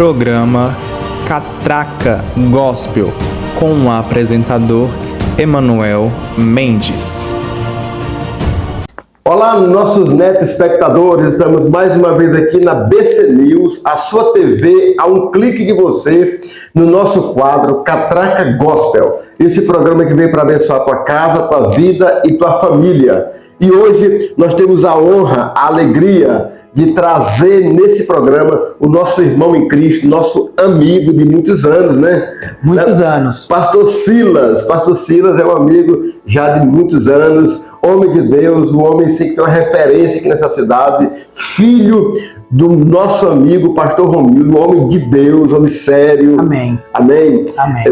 Programa Catraca Gospel, com o apresentador Emanuel Mendes. Olá, nossos netos espectadores, estamos mais uma vez aqui na BC News, a sua TV a um clique de você, no nosso quadro Catraca Gospel. Esse programa que veio para abençoar a tua casa, tua vida e tua família. E hoje nós temos a honra, a alegria de trazer nesse programa o nosso irmão em Cristo, nosso amigo de muitos anos, né? Muitos anos. Pastor Silas. Pastor Silas é um amigo já de muitos anos, homem de Deus, um homem sim, que tem uma referência aqui nessa cidade, filho do nosso amigo Pastor Romildo, um homem de Deus, homem sério. Amém. Amém? Amém.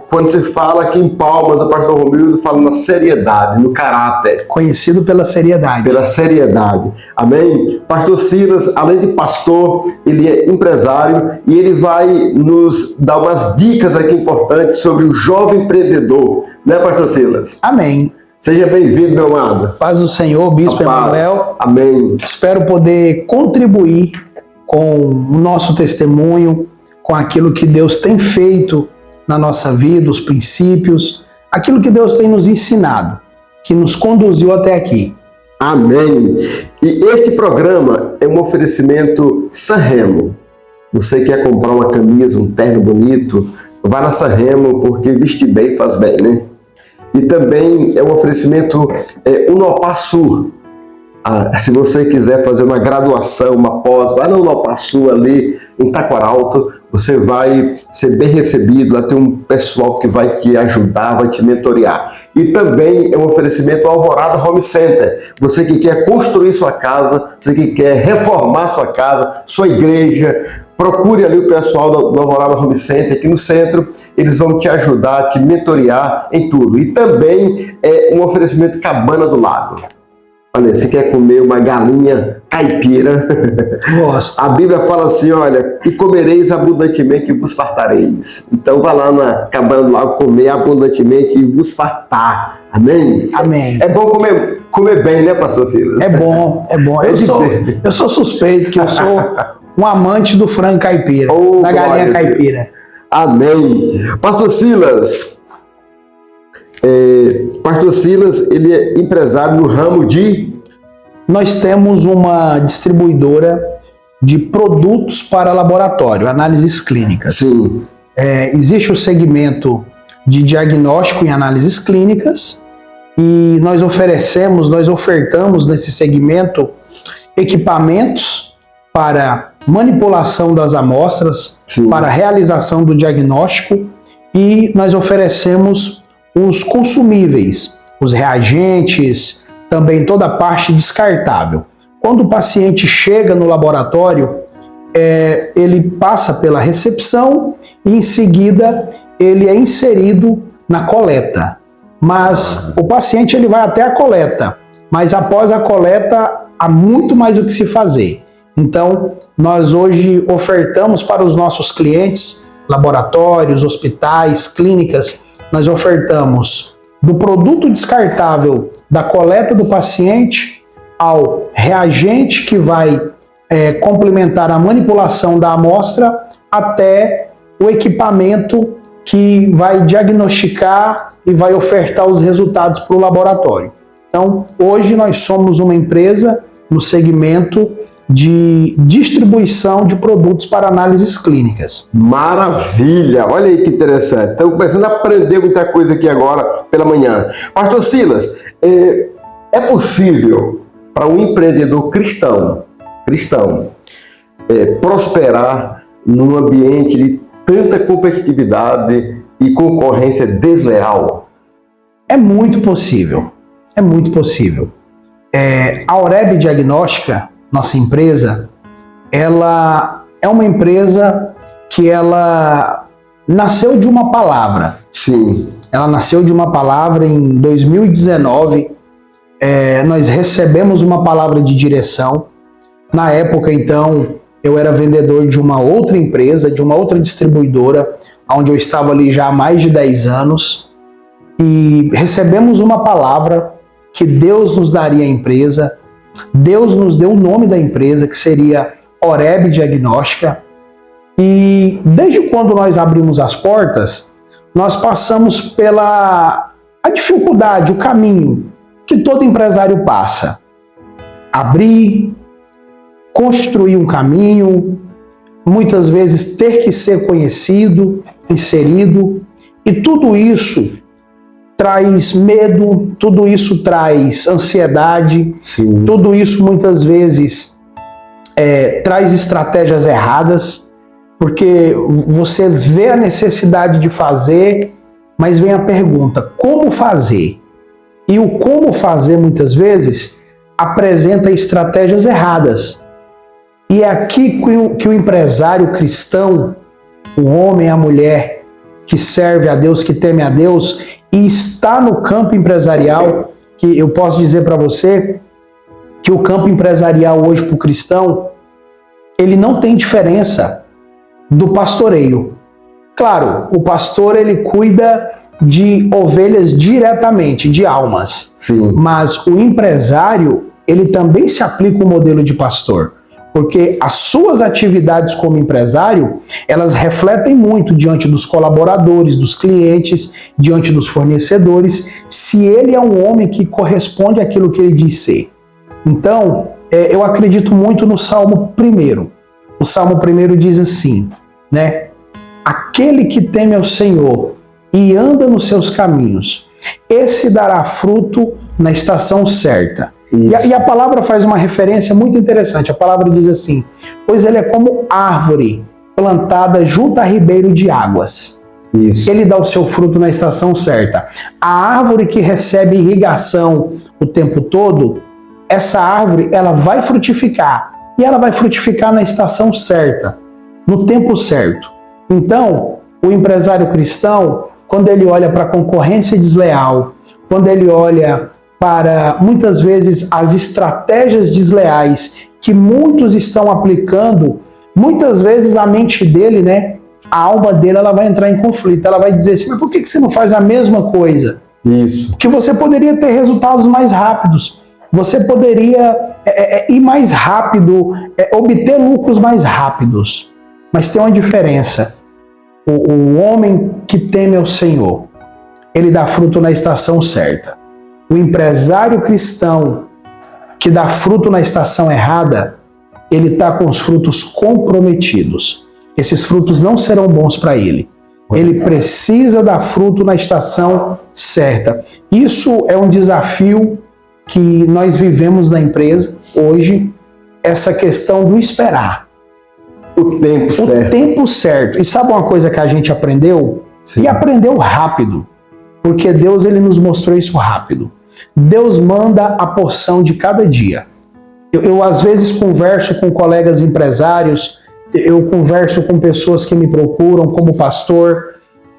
Quando se fala aqui em Palmas do Pastor Romildo, fala na seriedade, no caráter. Conhecido pela seriedade. Pela seriedade. Amém? Pastor Silas, além de pastor, ele é empresário e ele vai nos dar umas dicas aqui importantes sobre o jovem empreendedor. Né, Pastor Silas? Amém. Seja bem-vindo, meu amado. Paz do Senhor, Bispo Emanuel. Amém. Espero poder contribuir com o nosso testemunho, com aquilo que Deus tem feito na nossa vida, os princípios, aquilo que Deus tem nos ensinado, que nos conduziu até aqui. Amém. E este programa é um oferecimento Sanremo. Você quer comprar uma camisa, um terno bonito, vá na Sanremo, porque vestir bem faz bem, né? E também é um oferecimento Unopassul. Se você quiser fazer uma graduação, uma pós, vai na Unopassul ali em Taquaralto, você vai ser bem recebido, lá tem um pessoal que vai te ajudar, vai te mentorear. E também é um oferecimento Alvorada Home Center. Você que quer construir sua casa, você que quer reformar sua casa, sua igreja, procure ali o pessoal do Alvorada Home Center, aqui no centro, eles vão te ajudar, te mentorear em tudo. E também é um oferecimento Cabana do Lago. Olha, você quer comer uma galinha caipira? Gosto. A Bíblia fala assim, olha, e comereis abundantemente e vos fartareis. Então vai lá na Cabana do Lago comer abundantemente e vos fartar. Amém? Amém. É bom comer bem, né, Pastor Silas? É bom, é bom. Eu sou suspeito, que eu sou um amante do frango caipira, da galinha caipira. Amém. Pastor Silas, ele é empresário no ramo de... Nós temos uma distribuidora de produtos para laboratório, análises clínicas. Sim. Existe o segmento de diagnóstico em análises clínicas e nós ofertamos nesse segmento equipamentos para manipulação das amostras, sim, para realização do diagnóstico, e nós oferecemos os consumíveis, os reagentes, também toda a parte descartável. Quando o paciente chega no laboratório, ele passa pela recepção e em seguida ele é inserido na coleta. Mas o paciente ele vai até a coleta, mas após a coleta há muito mais o que se fazer. Então, nós hoje ofertamos para os nossos clientes, laboratórios, hospitais, clínicas, nós ofertamos do produto descartável da coleta do paciente ao reagente que vai complementar a manipulação da amostra até o equipamento que vai diagnosticar e vai ofertar os resultados para o laboratório. Então, hoje nós somos uma empresa no segmento de distribuição de produtos para análises clínicas. Maravilha! Olha aí que interessante. Estamos começando a aprender muita coisa aqui agora pela manhã. Pastor Silas, é possível para um empreendedor cristão prosperar num ambiente de tanta competitividade e concorrência desleal? É muito possível. É muito possível. A Oreb Diagnóstica, nossa empresa, ela é uma empresa que ela nasceu de uma palavra. Sim. Ela nasceu de uma palavra em 2019. Nós recebemos uma palavra de direção. Na época, então, eu era vendedor de uma outra empresa, de uma outra distribuidora, onde eu estava ali já há mais de 10 anos. E recebemos uma palavra que Deus nos daria a empresa. Deus nos deu o nome da empresa, que seria Oreb Diagnóstica, E desde quando nós abrimos as portas, nós passamos pela a dificuldade, o caminho que todo empresário passa. Abrir, construir um caminho, muitas vezes ter que ser conhecido, inserido, e tudo isso traz medo, tudo isso traz ansiedade, Sim. tudo isso muitas vezes traz estratégias erradas, porque você vê a necessidade de fazer, mas vem a pergunta, como fazer? E o como fazer muitas vezes apresenta estratégias erradas. E é aqui que o empresário cristão, o homem, a mulher que serve a Deus, que teme a Deus e está no campo empresarial, que eu posso dizer para você que o campo empresarial hoje para o cristão, ele não tem diferença do pastoreio. Claro, o pastor ele cuida de ovelhas diretamente, de almas. Sim. Mas o empresário, ele também se aplica o modelo de pastor. Porque as suas atividades como empresário, elas refletem muito diante dos colaboradores, dos clientes, diante dos fornecedores, se ele é um homem que corresponde àquilo que ele diz ser. Então, eu acredito muito no Salmo 1. O Salmo 1 diz assim, né? Aquele que teme ao Senhor e anda nos seus caminhos, esse dará fruto na estação certa. E a palavra faz uma referência muito interessante. A palavra diz assim, pois ele é como árvore plantada junto a ribeiro de águas. Isso. Ele dá o seu fruto na estação certa. A árvore que recebe irrigação o tempo todo, essa árvore ela vai frutificar. E ela vai frutificar na estação certa, no tempo certo. Então, o empresário cristão, quando ele olha para a concorrência desleal, quando ele olha para, muitas vezes, as estratégias desleais que muitos estão aplicando, muitas vezes a mente dele, né, a alma dele, ela vai entrar em conflito. Ela vai dizer assim, mas por que você não faz a mesma coisa? Isso. Porque você poderia ter resultados mais rápidos. Você poderia ir mais rápido, obter lucros mais rápidos. Mas tem uma diferença. O homem que teme ao Senhor, ele dá fruto na estação certa. O empresário cristão que dá fruto na estação errada, ele está com os frutos comprometidos. Esses frutos não serão bons para ele. Ele precisa dar fruto na estação certa. Isso é um desafio que nós vivemos na empresa hoje, essa questão do esperar. O tempo certo. O tempo certo. E sabe uma coisa que a gente aprendeu? Sim. E aprendeu rápido. Porque Deus ele nos mostrou isso rápido. Deus manda a porção de cada dia. Eu às vezes converso com colegas empresários, eu converso com pessoas que me procuram como pastor,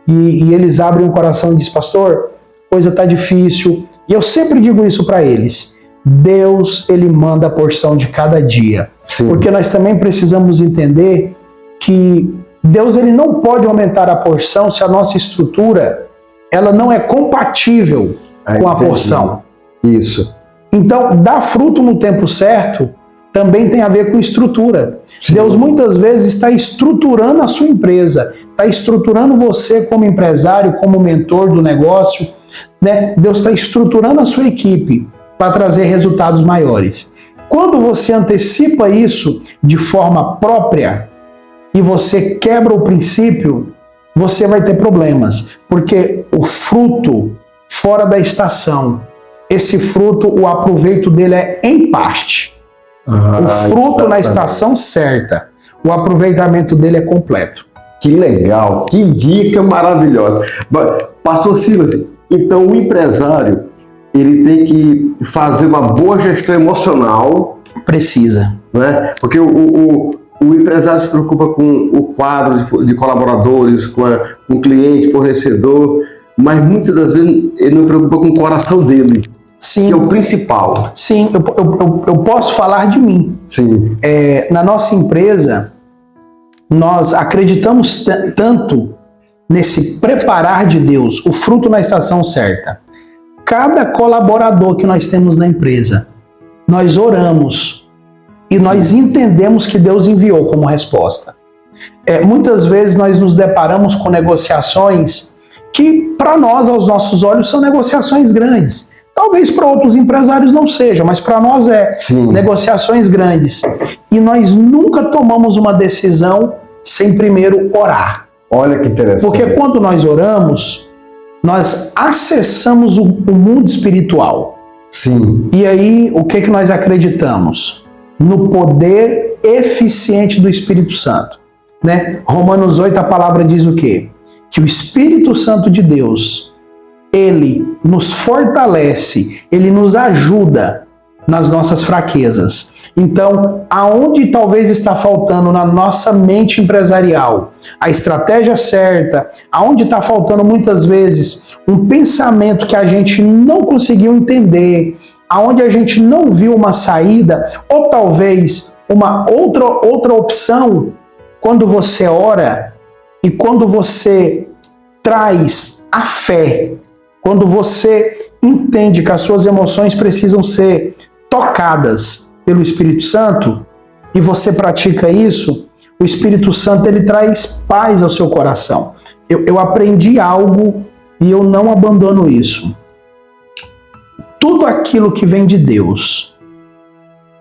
e eles abrem o coração e dizem, pastor, coisa está difícil. E eu sempre digo isso para eles. Deus, ele manda a porção de cada dia. Sim. Porque nós também precisamos entender que Deus ele não pode aumentar a porção se a nossa estrutura ela não é compatível com a porção. Isso. Então, dar fruto no tempo certo também tem a ver com estrutura. Sim. Deus muitas vezes está estruturando a sua empresa, está estruturando você como empresário, como mentor do negócio, né? Deus está estruturando a sua equipe para trazer resultados maiores. Quando você antecipa isso de forma própria e você quebra o princípio, você vai ter problemas, porque o fruto fora da estação, esse fruto, o aproveito dele é em parte. O fruto na estação certa, o aproveitamento dele é completo. Que legal, que dica maravilhosa. Pastor Silas, então o empresário, ele tem que fazer uma boa gestão emocional. Precisa. Né? Porque o empresário se preocupa com o quadro de colaboradores, com o cliente, fornecedor, mas muitas das vezes ele não se preocupa com o coração dele. Sim. Que é o principal. Sim, eu posso falar de mim. Sim. Na nossa empresa, nós acreditamos tanto nesse preparar de Deus, o fruto na estação certa. Cada colaborador que nós temos na empresa, nós oramos e nós entendemos que Deus enviou como resposta. Muitas vezes nós nos deparamos com negociações que, para nós, aos nossos olhos, são negociações grandes. Talvez para outros empresários não seja, mas para nós Sim. negociações grandes. E nós nunca tomamos uma decisão sem primeiro orar. Olha que interessante. Porque quando nós oramos, nós acessamos o mundo espiritual. Sim. E aí, o que nós acreditamos? No poder eficiente do Espírito Santo. Né? Romanos 8, a palavra diz o quê? Que o Espírito Santo de Deus, ele nos fortalece, ele nos ajuda nas nossas fraquezas. Então, aonde talvez está faltando na nossa mente empresarial a estratégia certa, aonde está faltando muitas vezes um pensamento que a gente não conseguiu entender, aonde a gente não viu uma saída, ou talvez uma outra opção, quando você ora e quando você traz a fé, quando você entende que as suas emoções precisam ser tocadas pelo Espírito Santo e você pratica isso, o Espírito Santo ele traz paz ao seu coração. Eu aprendi algo e eu não abandono isso. Tudo aquilo que vem de Deus,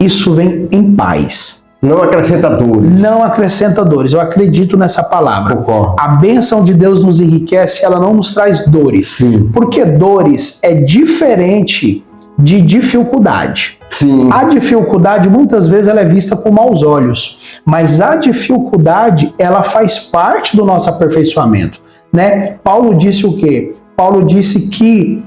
isso vem em paz. Não acrescenta dores. Não acrescenta dores. Eu acredito nessa palavra. Concordo. A bênção de Deus nos enriquece, ela não nos traz dores. Sim. Porque dores é diferente de dificuldade. Sim. A dificuldade, muitas vezes, ela é vista com maus olhos. Mas a dificuldade, ela faz parte do nosso aperfeiçoamento. Né? Paulo disse o quê? Paulo disse que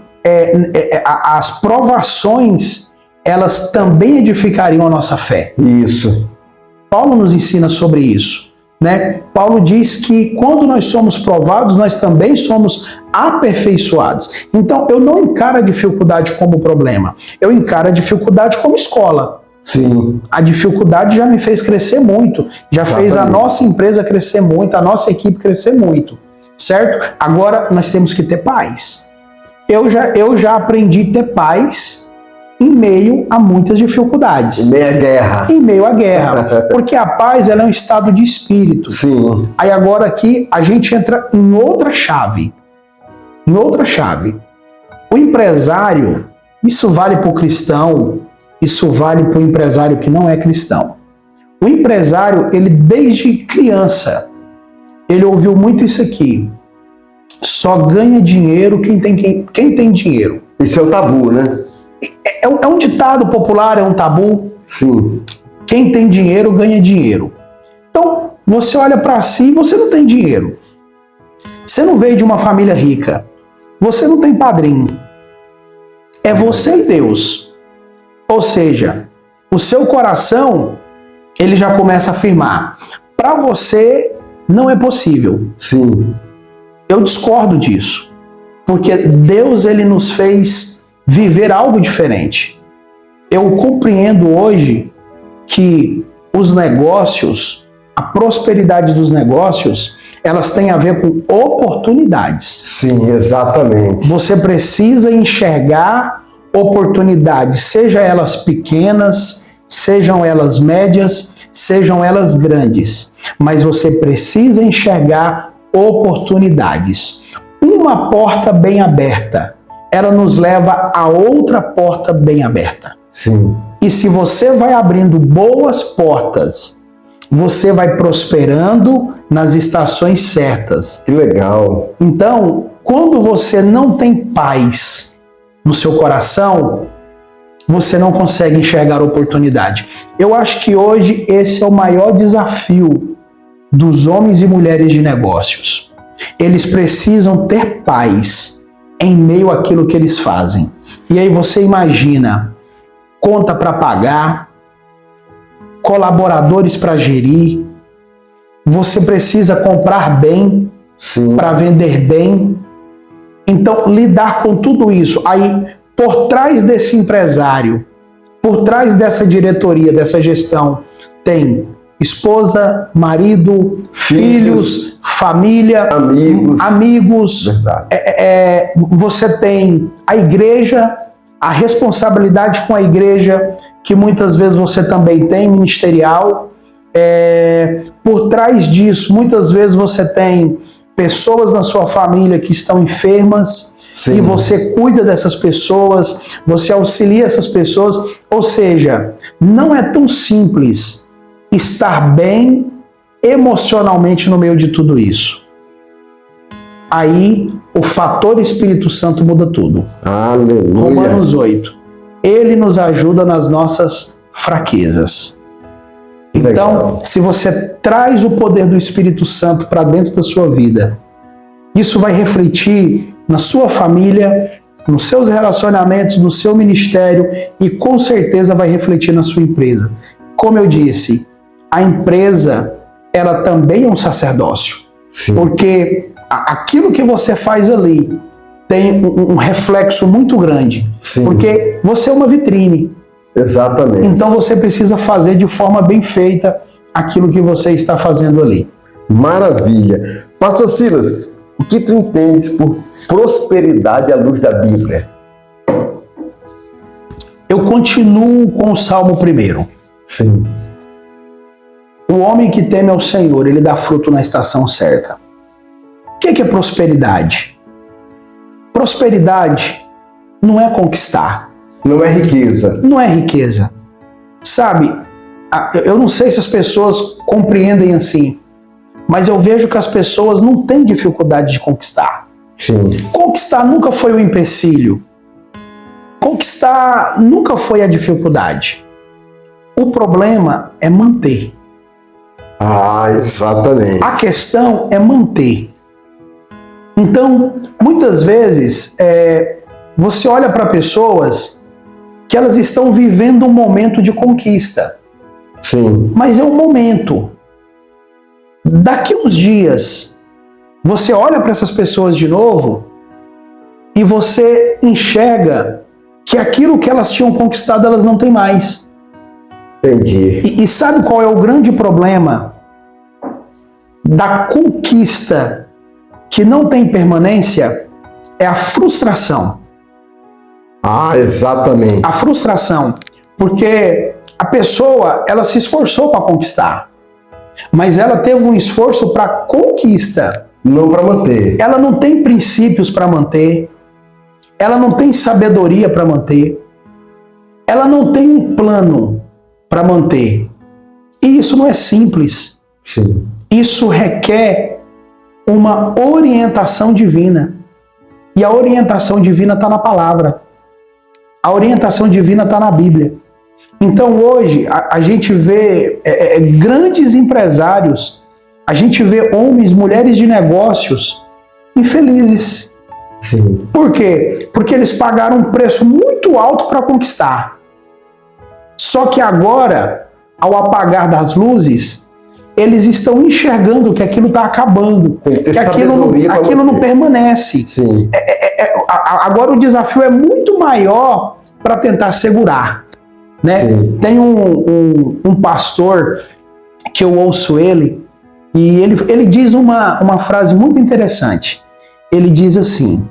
as provações, elas também edificariam a nossa fé. Isso. Paulo nos ensina sobre isso, né? Paulo diz que quando nós somos provados, nós também somos aperfeiçoados. Então, eu não encaro a dificuldade como problema. Eu encaro a dificuldade como escola. Sim. A dificuldade já me fez crescer muito, já Exatamente. fez a nossa empresa crescer muito, a nossa equipe crescer muito, certo? Agora, nós temos que ter paz. Eu já aprendi a ter paz em meio a muitas dificuldades. Em meio à guerra. Em meio à guerra. Porque a paz, ela é um estado de espírito. Sim. Aí agora aqui a gente entra em outra chave. Em outra chave. O empresário, isso vale para o cristão, isso vale para o empresário que não é cristão. O empresário, ele desde criança, ele ouviu muito isso aqui. Só ganha dinheiro quem tem dinheiro. Isso é o tabu, né? É um ditado popular, é um tabu. Sim. Quem tem dinheiro ganha dinheiro. Então, você olha para si e você não tem dinheiro. Você não veio de uma família rica. Você não tem padrinho. É você e Deus. Ou seja, o seu coração, ele já começa a afirmar: para você não é possível. Sim. Eu discordo disso. Porque Deus, ele nos fez viver algo diferente. Eu compreendo hoje que os negócios, a prosperidade dos negócios, elas têm a ver com oportunidades. Sim, exatamente. Você precisa enxergar oportunidades, seja elas pequenas, sejam elas médias, sejam elas grandes. Mas você precisa enxergar oportunidades. Uma porta bem aberta, ela nos leva a outra porta bem aberta. Sim. E se você vai abrindo boas portas, você vai prosperando nas estações certas. Que legal. Então, quando você não tem paz no seu coração, você não consegue enxergar oportunidade. Eu acho que hoje esse é o maior desafio dos homens e mulheres de negócios. Eles precisam ter paz em meio àquilo que eles fazem. E aí você imagina, conta para pagar, colaboradores para gerir, você precisa comprar bem para vender bem. Então, lidar com tudo isso. Aí, por trás desse empresário, por trás dessa diretoria, dessa gestão, tem esposa, marido, filhos, família, amigos. Verdade. Você tem a igreja, a responsabilidade com a igreja, que muitas vezes você também tem, ministerial. Por trás disso, muitas vezes você tem pessoas na sua família que estão enfermas. Sim. E você cuida dessas pessoas, você auxilia essas pessoas. Ou seja, não é tão simples estar bem emocionalmente no meio de tudo isso. Aí o fator Espírito Santo muda tudo. Aleluia. Romanos 8. Ele nos ajuda nas nossas fraquezas. Então, se você traz o poder do Espírito Santo para dentro da sua vida, isso vai refletir na sua família, nos seus relacionamentos, no seu ministério e com certeza vai refletir na sua empresa. Como eu disse, a empresa, ela também é um sacerdócio. Sim. Porque aquilo que você faz ali tem um reflexo muito grande. Sim. Porque você é uma vitrine. Exatamente. Então você precisa fazer de forma bem feita aquilo que você está fazendo ali. Maravilha. Pastor Silas, o que tu entendes por prosperidade à luz da Bíblia? Eu continuo com o Salmo 1. Sim. O homem que teme ao Senhor, ele dá fruto na estação certa. O que é prosperidade? Prosperidade não é conquistar. Não é riqueza. Não é riqueza. Sabe, eu não sei se as pessoas compreendem assim, mas eu vejo que as pessoas não têm dificuldade de conquistar. Sim. Conquistar nunca foi um empecilho. Conquistar nunca foi a dificuldade. O problema é manter. Exatamente. A questão é manter. Então, muitas vezes, você olha para pessoas que elas estão vivendo um momento de conquista. Sim. Mas é um momento. Daqui uns dias, você olha para essas pessoas de novo e você enxerga que aquilo que elas tinham conquistado, elas não têm mais. Entendi. E sabe qual é o grande problema da conquista que não tem permanência? É a frustração. Exatamente. A frustração. Porque a pessoa, ela se esforçou para conquistar. Mas ela teve um esforço para conquista. Não para manter. Ela não tem princípios para manter. Ela não tem sabedoria para manter. Ela não tem um plano para manter. E isso não é simples. Sim. Isso requer uma orientação divina. E a orientação divina está na palavra. A orientação divina está na Bíblia. Então hoje a gente vê grandes empresários, a gente vê homens, mulheres de negócios infelizes. Sim. Por quê? Porque eles pagaram um preço muito alto para conquistar. Só que agora, ao apagar das luzes, eles estão enxergando que aquilo está acabando, que aquilo não permanece. Sim. Agora o desafio é muito maior para tentar segurar. Né? Tem um pastor que eu ouço ele, e ele diz uma frase muito interessante. Ele diz assim: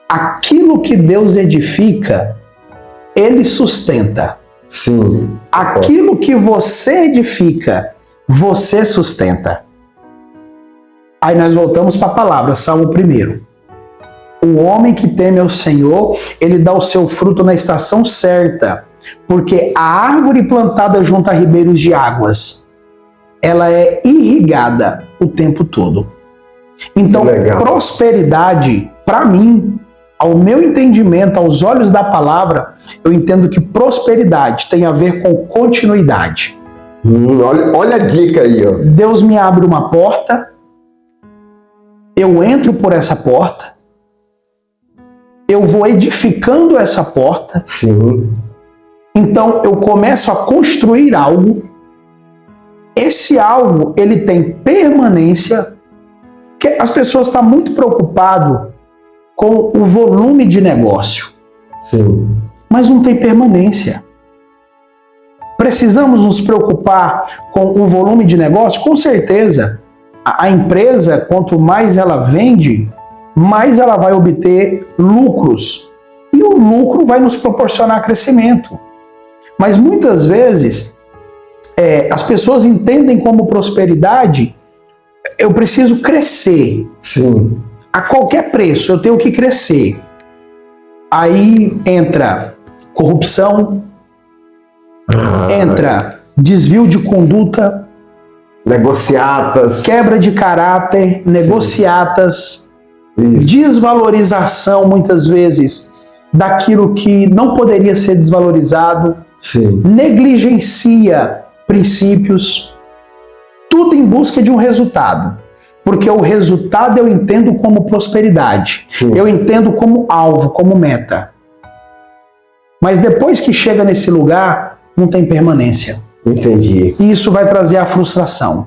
aquilo que Deus edifica, Ele sustenta. Sim. Aquilo que você edifica, você sustenta. Aí nós voltamos para a palavra, Salmo 1. O homem que teme ao Senhor, ele dá o seu fruto na estação certa, porque a árvore plantada junto a ribeiros de águas, ela é irrigada o tempo todo. Então, prosperidade, para mim, ao meu entendimento, aos olhos da palavra, eu entendo que prosperidade tem a ver com continuidade. Olha a dica aí, ó. Deus me abre uma porta, eu entro por essa porta, eu vou edificando essa porta. Sim. Então eu começo a construir algo. Esse algo, ele tem permanência. Que as pessoas estão muito preocupadas com o volume de negócio. Sim. Mas não tem permanência. Precisamos nos preocupar com o volume de negócio? Com certeza. A empresa, quanto mais ela vende, mais ela vai obter lucros. E o lucro vai nos proporcionar crescimento. Mas muitas vezes, as pessoas entendem como prosperidade, eu preciso crescer. Sim. A qualquer preço, eu tenho que crescer. Aí entra corrupção, entra desvio de conduta, negociatas, quebra de caráter, negociatas, desvalorização, muitas vezes, daquilo que não poderia ser desvalorizado, sim, negligencia princípios, tudo em busca de um resultado. Porque o resultado eu entendo como prosperidade, sim, eu entendo como alvo, como meta. Mas depois que chega nesse lugar, não tem permanência. entendi. E isso vai trazer a frustração.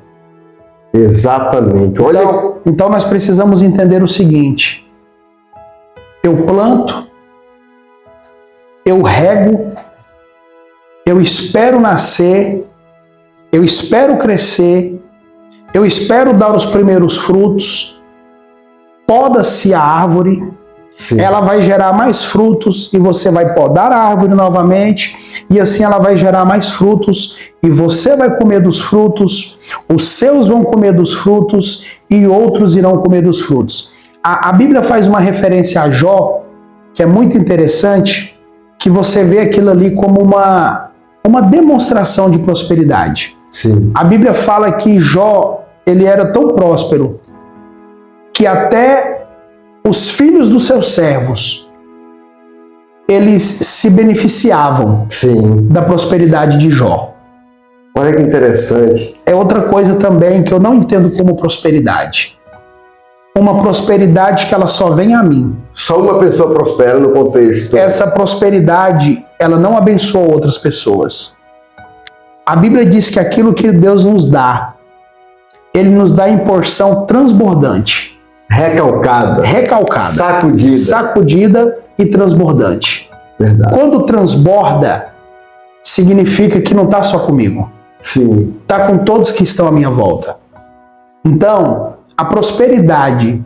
Exatamente. Olha, Então nós precisamos entender o seguinte: eu planto, eu rego, eu espero nascer, eu espero crescer, eu espero dar os primeiros frutos, poda-se a árvore, sim, ela vai gerar mais frutos e você vai podar a árvore novamente e assim ela vai gerar mais frutos e você vai comer dos frutos, os seus vão comer dos frutos e outros irão comer dos frutos. A Bíblia faz uma referência a Jó, que é muito interessante, que você vê aquilo ali como uma demonstração de prosperidade. sim, A Bíblia fala que Jó, ele era tão próspero que até os filhos dos seus servos, eles se beneficiavam sim. da prosperidade de Jó. Olha que interessante. É outra coisa também que eu não entendo como prosperidade. Uma prosperidade que ela só vem a mim. Só uma pessoa prospera no contexto. Essa prosperidade, ela não abençoa outras pessoas. A Bíblia diz que aquilo que Deus nos dá, Ele nos dá em porção transbordante. Recalcada. Sacudida e transbordante. Verdade. Quando transborda, significa que não está só comigo. Sim. Está com todos que estão à minha volta. Então, a prosperidade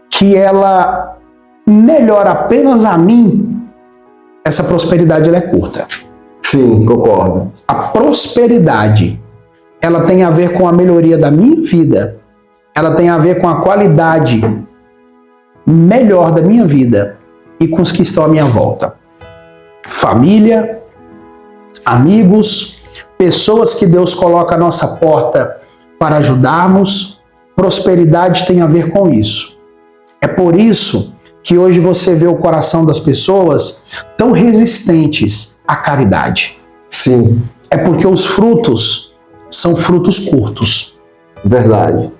que ela melhora apenas a mim, essa prosperidade ela é curta. Sim, concordo. A prosperidade, ela tem a ver com a melhoria da minha vida, ela tem a ver com a qualidade melhor da minha vida e com os que estão à minha volta. Família, amigos, pessoas que Deus coloca à nossa porta para ajudarmos. Prosperidade tem a ver com isso. É por isso que hoje você vê o coração das pessoas tão resistentes à caridade. Sim. É porque os frutos são frutos curtos. Verdade.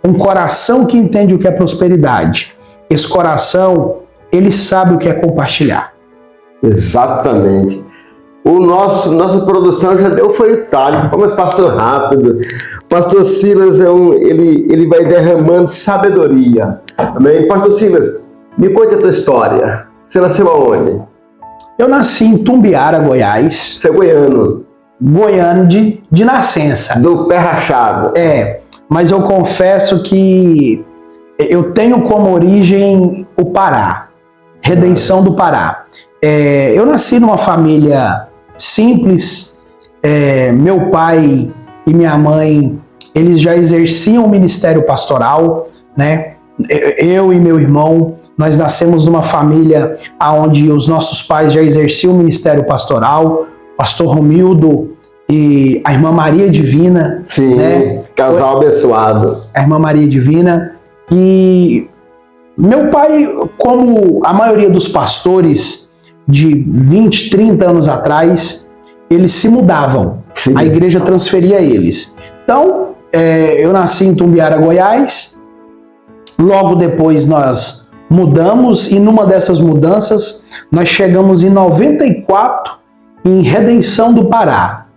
Um coração que entende o que é prosperidade, esse coração, ele sabe o que é compartilhar. Exatamente. Nossa produção já deu foi o talho, mas passou rápido. Pastor Silas ele vai derramando sabedoria. Amém? Pastor Silas, me conte a tua história. Você nasceu aonde? Eu nasci em Tumbiara, Goiás. Você é goiano? Goiano de nascença. Do pé rachado. Mas eu confesso que eu tenho como origem o Pará, Redenção do Pará. Eu nasci numa família simples, meu pai e minha mãe, eles já exerciam o ministério pastoral, né? Eu e meu irmão, nós nascemos numa família onde os nossos pais já exerciam o ministério pastoral, pastor Romildo e a irmã Maria Divina. Sim, né? Casal abençoado. A irmã Maria Divina. E meu pai, como a maioria dos pastores de 20, 30 anos atrás, eles se mudavam. Sim. A igreja transferia eles. Então, eu nasci em Tumbiara, Goiás. Logo depois nós mudamos e numa dessas mudanças nós chegamos em 94 em Redenção do Pará.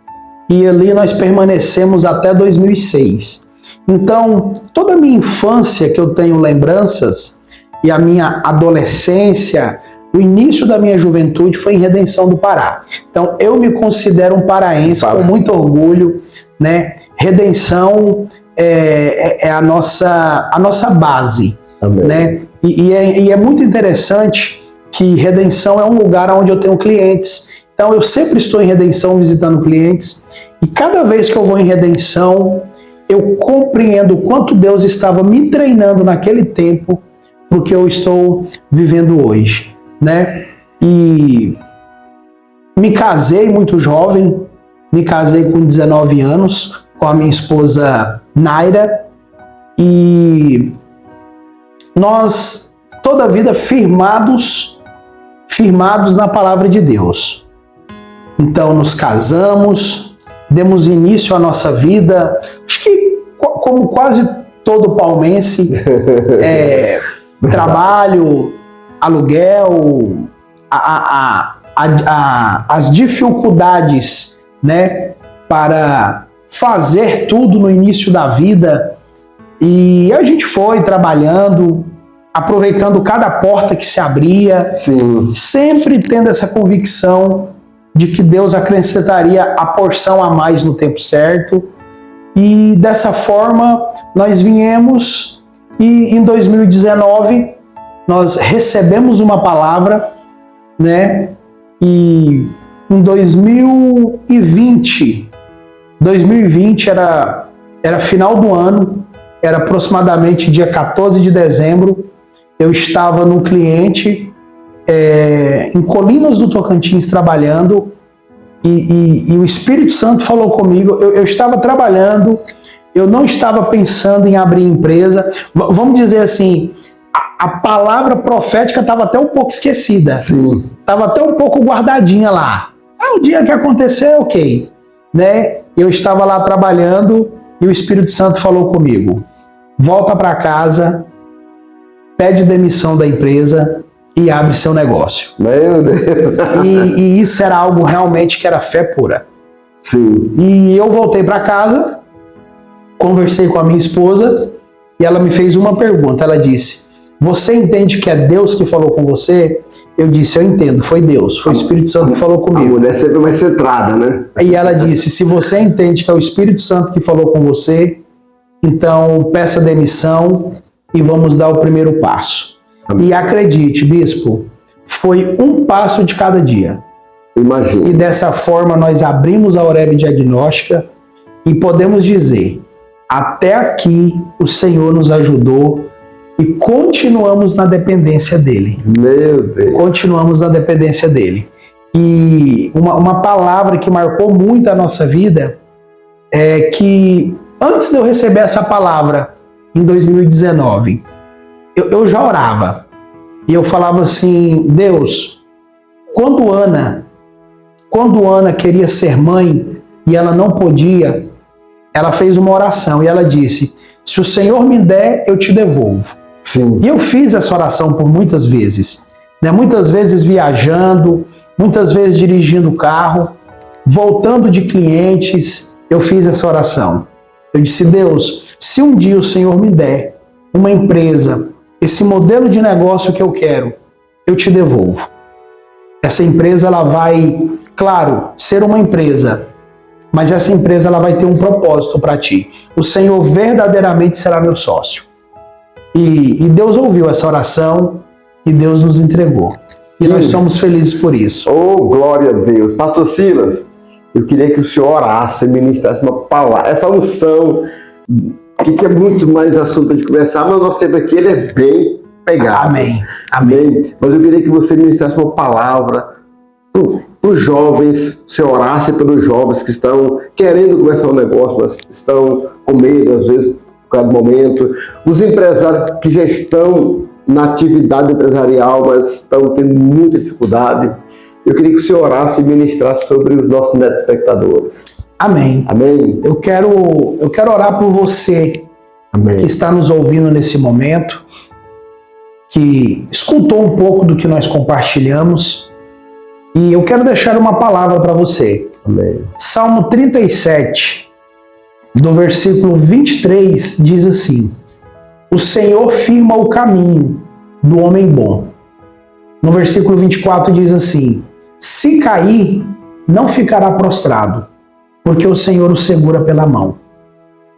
E ali nós permanecemos até 2006. Então, toda a minha infância que eu tenho lembranças e a minha adolescência, o início da minha juventude foi em Redenção do Pará. Então, eu me considero um paraense com muito orgulho, né? Redenção é a nossa base, né? E é muito interessante que Redenção é um lugar onde eu tenho clientes Então eu sempre estou em redenção visitando clientes e cada vez que eu vou em redenção, eu compreendo o quanto Deus estava me treinando naquele tempo para o que eu estou vivendo hoje, né? E me casei muito jovem, me casei com 19 anos com a minha esposa Naira e nós toda a vida firmados na palavra de Deus. Então nos casamos, demos início à nossa vida, acho que como quase todo palmense, trabalho, aluguel, as dificuldades, né, para fazer tudo no início da vida, e a gente foi trabalhando, aproveitando cada porta que se abria, Sim. sempre tendo essa convicção de que Deus acrescentaria a porção a mais no tempo certo. E dessa forma nós viemos e em 2019 nós recebemos uma palavra, né? E em 2020 era final do ano, era aproximadamente dia 14 de dezembro, eu estava num cliente em Colinas do Tocantins trabalhando e o Espírito Santo falou comigo. Eu estava trabalhando, eu não estava pensando em abrir empresa, vamos dizer assim, a palavra profética estava até um pouco esquecida, estava até um pouco guardadinha lá. O dia que acontecer, ok, né? Eu estava lá trabalhando e o Espírito Santo falou comigo: volta para casa, pede demissão da empresa e abre seu negócio. Meu Deus. E isso era algo realmente que era fé pura. Sim. E eu voltei para casa, conversei com a minha esposa e ela me fez uma pergunta. Ela disse: você entende que é Deus que falou com você? Eu disse: eu entendo, foi Deus, foi o Espírito Santo que falou comigo. A mulher sempre mais centrada, né? E ela disse: se você entende que é o Espírito Santo que falou com você, então peça demissão e vamos dar o primeiro passo. Amém. E acredite, bispo, foi um passo de cada dia. Imagina. E dessa forma nós abrimos a Oreb Diagnóstica e podemos dizer: até aqui o Senhor nos ajudou e continuamos na dependência dele. Meu Deus. Continuamos na dependência dele. E uma palavra que marcou muito a nossa vida é que antes de eu receber essa palavra, em 2019, eu já orava. E eu falava assim: Deus, quando Ana queria ser mãe e ela não podia, ela fez uma oração e ela disse: se o Senhor me der, eu te devolvo. Sim. E eu fiz essa oração por muitas vezes, né? Muitas vezes viajando, muitas vezes dirigindo o carro, voltando de clientes, eu fiz essa oração. Eu disse: Deus, se um dia o Senhor me der uma empresa, esse modelo de negócio que eu quero, eu te devolvo. Essa empresa, ela vai, claro, ser uma empresa, mas essa empresa ela vai ter um propósito para ti. O Senhor verdadeiramente será meu sócio. E Deus ouviu essa oração e Deus nos entregou. E nós somos felizes por isso. Oh, glória a Deus. Pastor Silas, eu queria que o senhor orasse e ministrasse uma palavra. Essa unção, que tinha muito mais assunto para a gente conversar, mas o nosso tempo aqui ele é bem pegado. Amém. Amém. Mas eu queria que você ministrasse uma palavra para os jovens, você orasse pelos jovens que estão querendo começar um negócio, mas estão com medo, às vezes, por causa do momento. Os empresários que já estão na atividade empresarial, mas estão tendo muita dificuldade. Eu queria que o senhor orasse e ministrasse sobre os nossos netos espectadores. Amém. Amém. Eu quero orar por você. Amém. Que está nos ouvindo nesse momento, que escutou um pouco do que nós compartilhamos, e eu quero deixar uma palavra para você. Amém. Salmo 37, do versículo 23, diz assim: o Senhor firma o caminho do homem bom. No versículo 24 diz assim: se cair, não ficará prostrado, porque o Senhor o segura pela mão.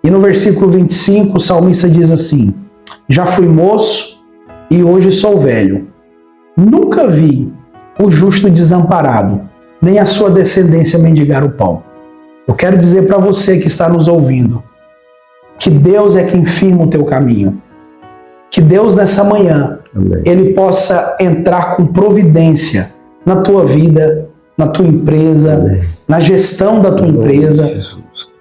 E no versículo 25, o salmista diz assim: já fui moço e hoje sou velho. Nunca vi o justo desamparado, nem a sua descendência mendigar o pão. Eu quero dizer para você que está nos ouvindo, que Deus é quem firma o teu caminho. Que Deus nessa manhã, Amém. Ele possa entrar com providência na tua vida, na tua empresa, Amém. na gestão da tua empresa. Jesus.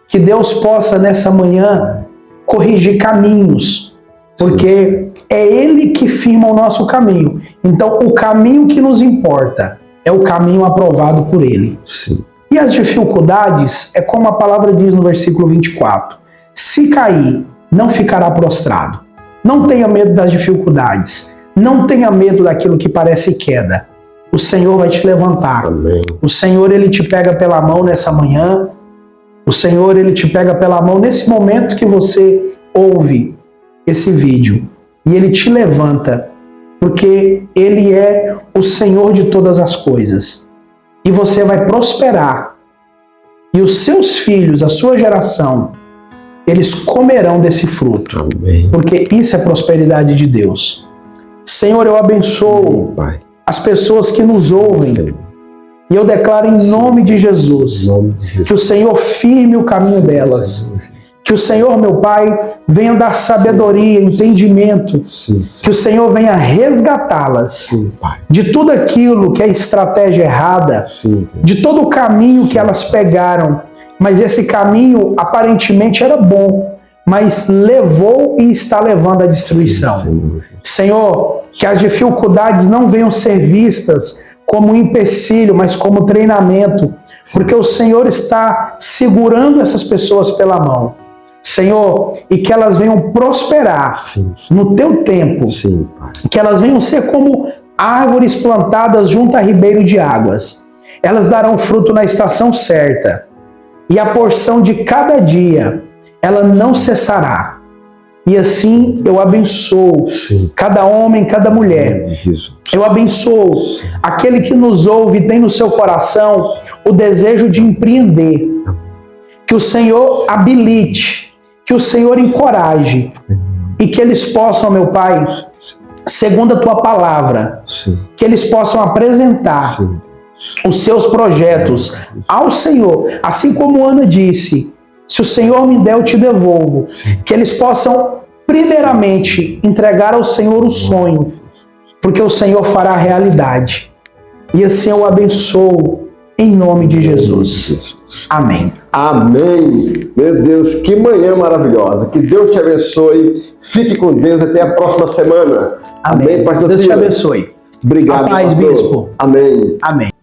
Que Deus possa nessa manhã corrigir caminhos, porque é Ele que firma o nosso caminho. Então o caminho que nos importa é o caminho aprovado por Ele. Sim. E as dificuldades é como a palavra diz no versículo 24. Se cair, não ficará prostrado. Não tenha medo das dificuldades. Não tenha medo daquilo que parece queda. O Senhor vai te levantar. Amém. O Senhor, Ele te pega pela mão nessa manhã. O Senhor, Ele te pega pela mão nesse momento que você ouve esse vídeo. E Ele te levanta, porque Ele é o Senhor de todas as coisas. E você vai prosperar. E os seus filhos, a sua geração, eles comerão desse fruto. Amém. Porque isso é prosperidade de Deus. Senhor, eu abençoo Amém, Pai. as pessoas que nos ouvem. Senhor. E eu declaro em nome de Jesus, Em nome de Jesus. que o Senhor firme o caminho delas. Senhor. Que o Senhor, meu Pai, venha dar sabedoria, entendimento. Sim, sim. Que o Senhor venha resgatá-las Sim, Pai. de tudo aquilo que é estratégia errada, Sim, Deus. de todo o caminho que elas pegaram. Mas esse caminho aparentemente era bom, mas levou e está levando à destruição. Sim, Senhor. Senhor, que as dificuldades não venham ser vistas como um empecilho, mas como treinamento, porque o Senhor está segurando essas pessoas pela mão. Senhor, e que elas venham prosperar Sim, no teu tempo, sim, Pai. que elas venham ser como árvores plantadas junto a ribeiro de águas. Elas darão fruto na estação certa, e a porção de cada dia, ela não cessará. E assim eu abençoo Sim. cada homem, cada mulher. Jesus. Eu abençoo aquele que nos ouve e tem no seu coração o desejo de empreender. Que o Senhor habilite, que o Senhor encoraje e que eles possam, meu Pai, segundo a tua palavra, Sim. que eles possam apresentar Sim. os seus projetos ao Senhor. Assim como Ana disse, se o Senhor me der, eu te devolvo. Sim. Que eles possam, primeiramente, entregar ao Senhor o sonho, porque o Senhor fará a realidade. E assim eu abençoo em nome de Jesus. Amém. Amém. Meu Deus, que manhã maravilhosa. Que Deus te abençoe. Fique com Deus até a próxima semana. Amém, pastor Deus te Silas. abençoe. Obrigado, A paz, pastor. bispo. Amém. Amém.